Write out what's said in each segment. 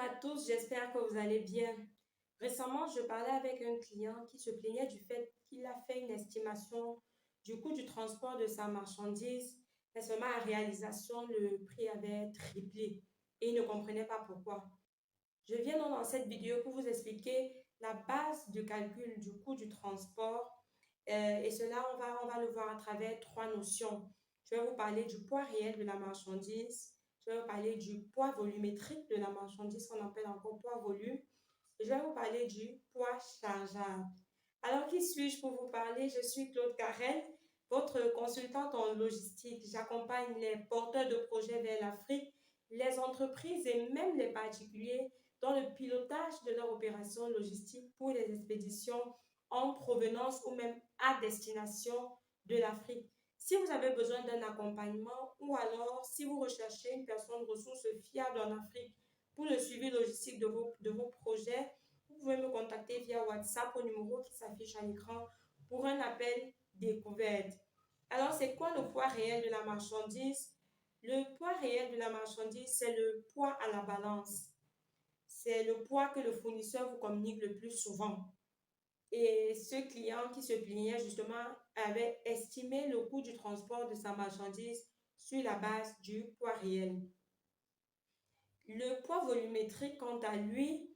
à tous, j'espère que vous allez bien. Récemment, je parlais avec un client qui se plaignait du fait qu'il a fait une estimation du coût du transport de sa marchandise, mais seulement à réalisation, le prix avait triplé et il ne comprenait pas pourquoi. Je viens donc dans cette vidéo pour vous expliquer la base de calcul du coût du transport et cela, on va le voir à travers trois notions. Je vais vous parler du poids réel de la marchandise, je vais vous parler du poids volumétrique de la marchandise qu'on appelle encore poids volume et je vais vous parler du poids chargeable. Alors, qui suis-je pour vous parler? Je suis Claude Carrel, votre consultante en logistique. J'accompagne les porteurs de projets vers l'Afrique, les entreprises et même les particuliers dans le pilotage de leur opération logistique pour les expéditions en provenance ou même à destination de l'Afrique. Si vous avez besoin d'un accompagnement ou alors si vous recherchez une personne ressource fiable en Afrique pour le suivi logistique de vos projets, vous pouvez me contacter via WhatsApp au numéro qui s'affiche à l'écran pour un appel découverte. Alors, c'est quoi le poids réel de la marchandise? Le poids réel de la marchandise, c'est le poids à la balance. C'est le poids que le fournisseur vous communique le plus souvent. Et ce client qui se plaignait justement avait estimé le coût du transport de sa marchandise sur la base du poids réel. Le poids volumétrique, quant à lui,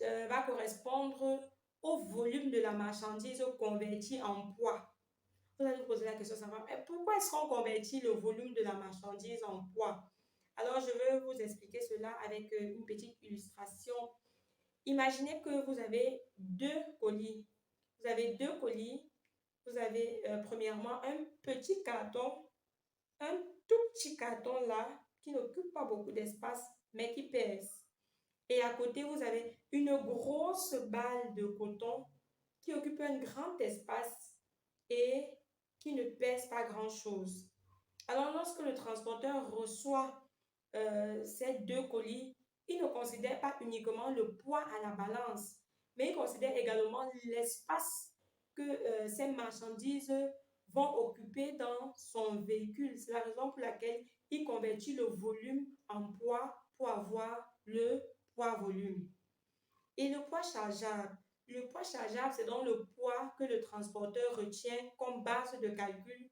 va correspondre au volume de la marchandise converti en poids. Vous allez vous poser la question, savoir pourquoi est-ce qu'on convertit le volume de la marchandise en poids? Alors, je vais vous expliquer cela avec une petite illustration. Imaginez que vous avez deux colis. Vous avez deux colis. Vous avez premièrement un petit carton, un tout petit carton là, qui n'occupe pas beaucoup d'espace, mais qui pèse. Et à côté, vous avez une grosse balle de coton qui occupe un grand espace et qui ne pèse pas grand-chose. Alors, lorsque le transporteur reçoit ces deux colis, il ne considère pas uniquement le poids à la balance, mais il considère également l'espace que ces marchandises vont occuper dans son véhicule. C'est la raison pour laquelle il convertit le volume en poids pour avoir le poids-volume. Et le poids chargeable. Le poids chargeable, c'est donc le poids que le transporteur retient comme base de calcul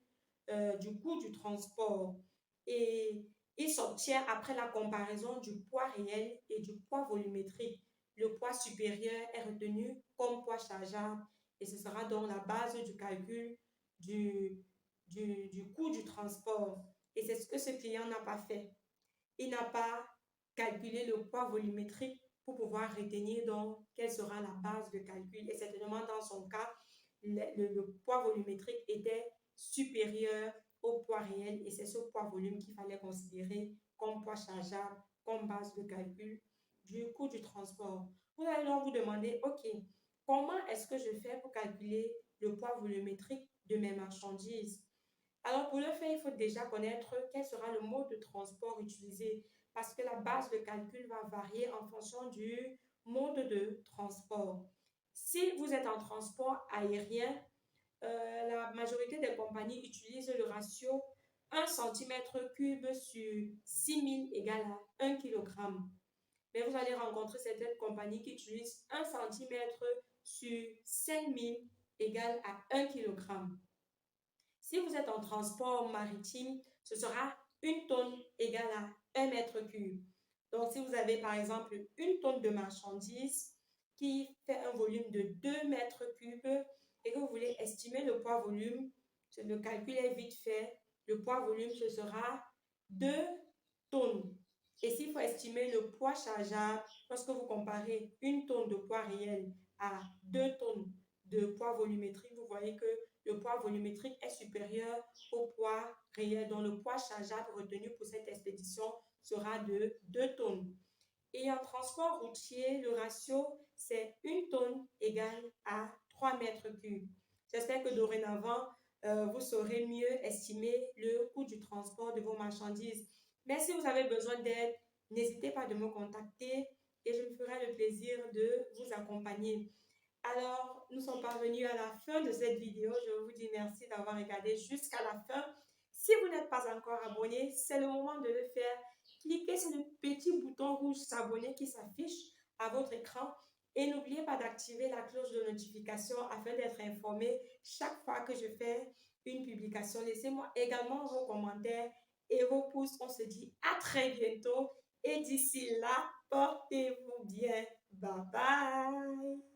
du coût du transport. Et il s'obtient après la comparaison du poids réel et du poids volumétrique. Le poids supérieur est retenu comme poids chargeable et ce sera donc la base du calcul du coût du transport. Et c'est ce que ce client n'a pas fait. Il n'a pas calculé le poids volumétrique pour pouvoir retenir donc quelle sera la base de calcul. Et certainement dans son cas, le poids volumétrique était supérieur au poids réel et c'est ce poids volume qu'il fallait considérer comme poids chargeable, comme base de calcul du coût du transport. Vous allez donc vous demander, OK, comment est-ce que je fais pour calculer le poids volumétrique de mes marchandises? Alors, pour le faire, il faut déjà connaître quel sera le mode de transport utilisé parce que la base de calcul va varier en fonction du mode de transport. Si vous êtes en transport aérien, la majorité des compagnies utilisent le ratio 1 cm3 sur 6000 égale à 1 kg. Mais vous allez rencontrer certaines compagnies qui utilisent 1 cm sur 5000 égale à 1 kg. Si vous êtes en transport maritime, ce sera 1 tonne égale à 1 mètre cube. Donc, si vous avez par exemple 1 tonne de marchandises qui fait un volume de 2 mètres cubes et que vous voulez estimer le poids-volume, le calcul est vite fait. Le poids-volume, ce sera 2 tonnes. Et s'il faut estimer le poids chargeable, lorsque vous comparez 1 tonne de poids réel à 2 tonnes de poids volumétrique, vous voyez que le poids volumétrique est supérieur au poids réel. Donc, le poids chargeable retenu pour cette expédition sera de 2 tonnes. Et en transport routier, le ratio, c'est 1 tonne égale à 3 mètres cubes. J'espère que dorénavant, vous saurez mieux estimer le coût du transport de vos marchandises. Mais si vous avez besoin d'aide, n'hésitez pas de me contacter et je me ferai le plaisir de vous accompagner. Alors, nous sommes parvenus à la fin de cette vidéo. Je vous dis merci d'avoir regardé jusqu'à la fin. Si vous n'êtes pas encore abonné, c'est le moment de le faire. Cliquez sur le petit bouton rouge touche s'abonner qui s'affiche à votre écran. Et n'oubliez pas d'activer la cloche de notification afin d'être informé chaque fois que je fais une publication. Laissez-moi également vos commentaires et vos pouces. On se dit à très bientôt. Et d'ici là, portez-vous bien. Bye bye.